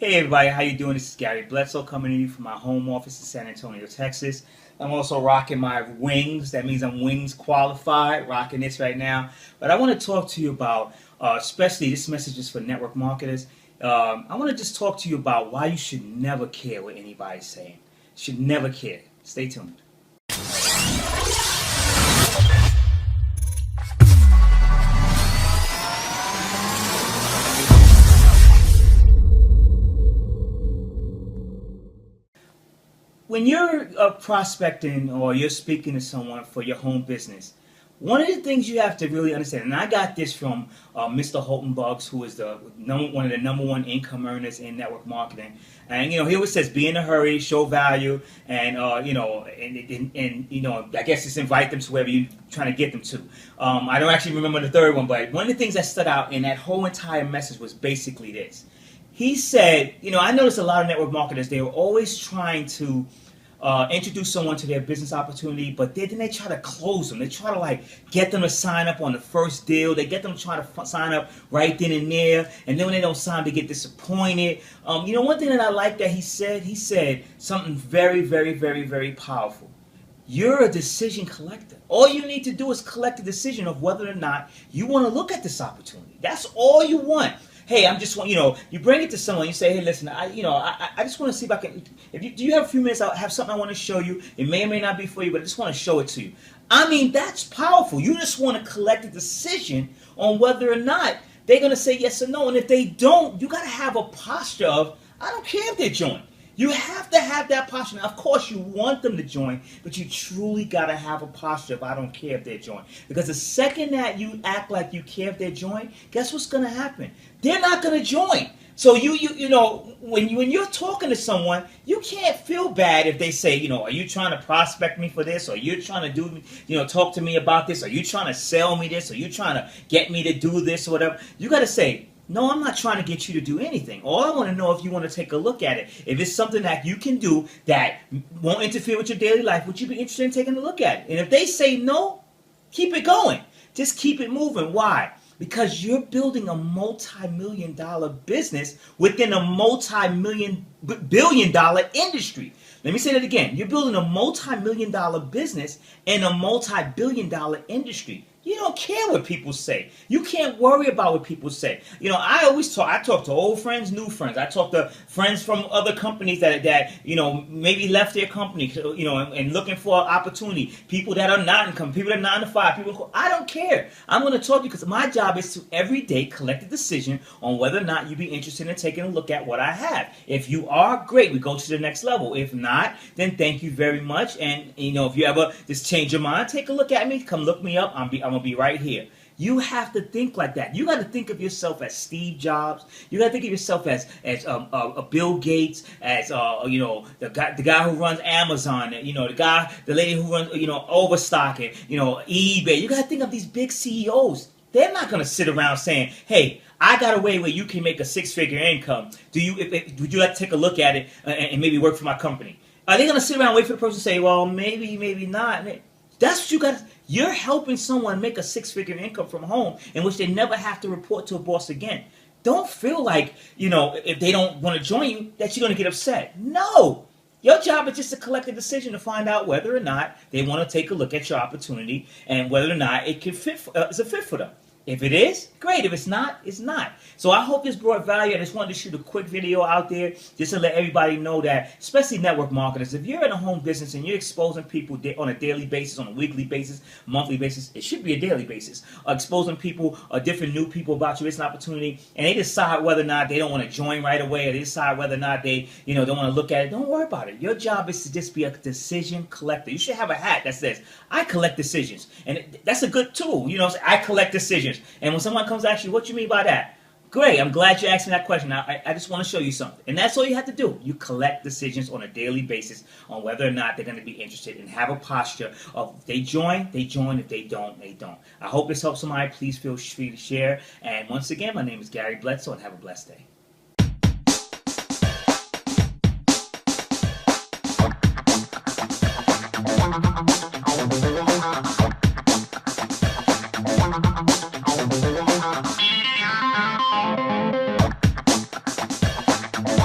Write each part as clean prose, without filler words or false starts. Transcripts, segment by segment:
Hey everybody, how you doing? This is Gary Bledsoe coming to you from my home office in San Antonio, Texas. I'm also rocking my wings. That means I'm wings qualified, rocking this right now. But I want to talk to you about, especially this message is for network marketers. I want to just talk to you about why you should never care what anybody's saying. Should never care. Stay tuned. When you're prospecting or you're speaking to someone for your home business, one of the things you have to really understand, and I got this from Mr. Holton Bugs, who is one of the number one income earners in network marketing, and he always says, "Be in a hurry, show value, and I guess just invite them to wherever you're trying to get them to." I don't actually remember the third one, but one of the things that stood out in that whole entire message was basically this. He said, I noticed a lot of network marketers, they were always trying to introduce someone to their business opportunity, but then they try to close them. They try to get them to sign up on the first deal. They get them to try to sign up right then and there, and then when they don't sign, they get disappointed. One thing that I like that he said something very, very, very, very powerful. You're a decision collector. All you need to do is collect a decision of whether or not you want to look at this opportunity. That's all you want. Hey, I'm just you bring it to someone. You say, hey, listen, I just want to see if I can. Do you have a few minutes? I have something I want to show you. It may or may not be for you, but I just want to show it to you. That's powerful. You just want to collect a decision on whether or not they're going to say yes or no. And if they don't, you got to have a posture of, I don't care if they join. You have to have that posture. Now, of course, you want them to join, but you truly got to have a posture of I don't care if they join. Because the second that you act like you care if they join, guess what's going to happen? They're not going to join. So when you're talking to someone, you can't feel bad if they say, are you trying to prospect me for this? Or you're trying to talk to me about this? Are you trying to sell me this? Or you trying to get me to do this or whatever? You got to say, no, I'm not trying to get you to do anything. All I want to know if you want to take a look at it. If it's something that you can do that won't interfere with your daily life, would you be interested in taking a look at it? And if they say no, keep it going. Just keep it moving. Why? Because you're building a multi-million-dollar business within a multi-billion-dollar industry. Let me say that again. You're building a multi-million-dollar business in a multi-billion-dollar industry. You don't care what people say. You can't worry about what people say. I talk to old friends, new friends. I talk to friends from other companies that maybe left their company, and looking for an opportunity. People that are not in company, people that are 9 to 5, people. I don't care. I'm going to talk to you because my job is to every day collect a decision on whether or not you'd be interested in taking a look at what I have. If you are, great, we go to the next level. If not, then thank you very much. And if you ever just change your mind, take a look at me. Come look me up. I'm going to be right here. You have to think like that. You got to think of yourself as Steve Jobs. You got to think of yourself as Bill Gates, as the guy who runs Amazon. The lady who runs Overstock and eBay. You got to think of these big CEOs. They're not going to sit around saying, "Hey, I got a way where you can make a 6-figure income. Would you like to take a look at it and maybe work for my company?" Are they going to sit around and wait for the person to say, "Well, maybe, maybe not"? That's what you got. You're helping someone make a 6-figure income from home in which they never have to report to a boss again. Don't feel like, if they don't want to join you, that you're going to get upset. No. Your job is just to collect a decision to find out whether or not they want to take a look at your opportunity and whether or not it can it's a fit for them. If it is, great. If it's not, it's not. So I hope this brought value. I just wanted to shoot a quick video out there just to let everybody know that, especially network marketers, if you're in a home business and you're exposing people on a daily basis, on a weekly basis, monthly basis, it should be a daily basis, exposing people, different new people about your business opportunity, and they decide whether or not they don't want to join right away, or they decide whether or not they don't want to look at it, don't worry about it. Your job is to just be a decision collector. You should have a hat that says, I collect decisions. And that's a good tool. I collect decisions. And when someone comes to ask you, what you mean by that? Great, I'm glad you asked me that question. I just want to show you something. And that's all you have to do. You collect decisions on a daily basis on whether or not they're going to be interested and have a posture of if they join, they join. If they don't, they don't. I hope this helps somebody. Please feel free to share. And once again, my name is Gary Bledsoe, and have a blessed day.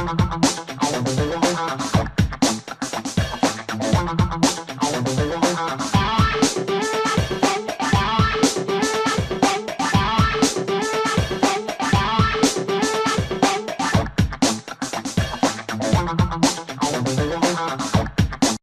Bye.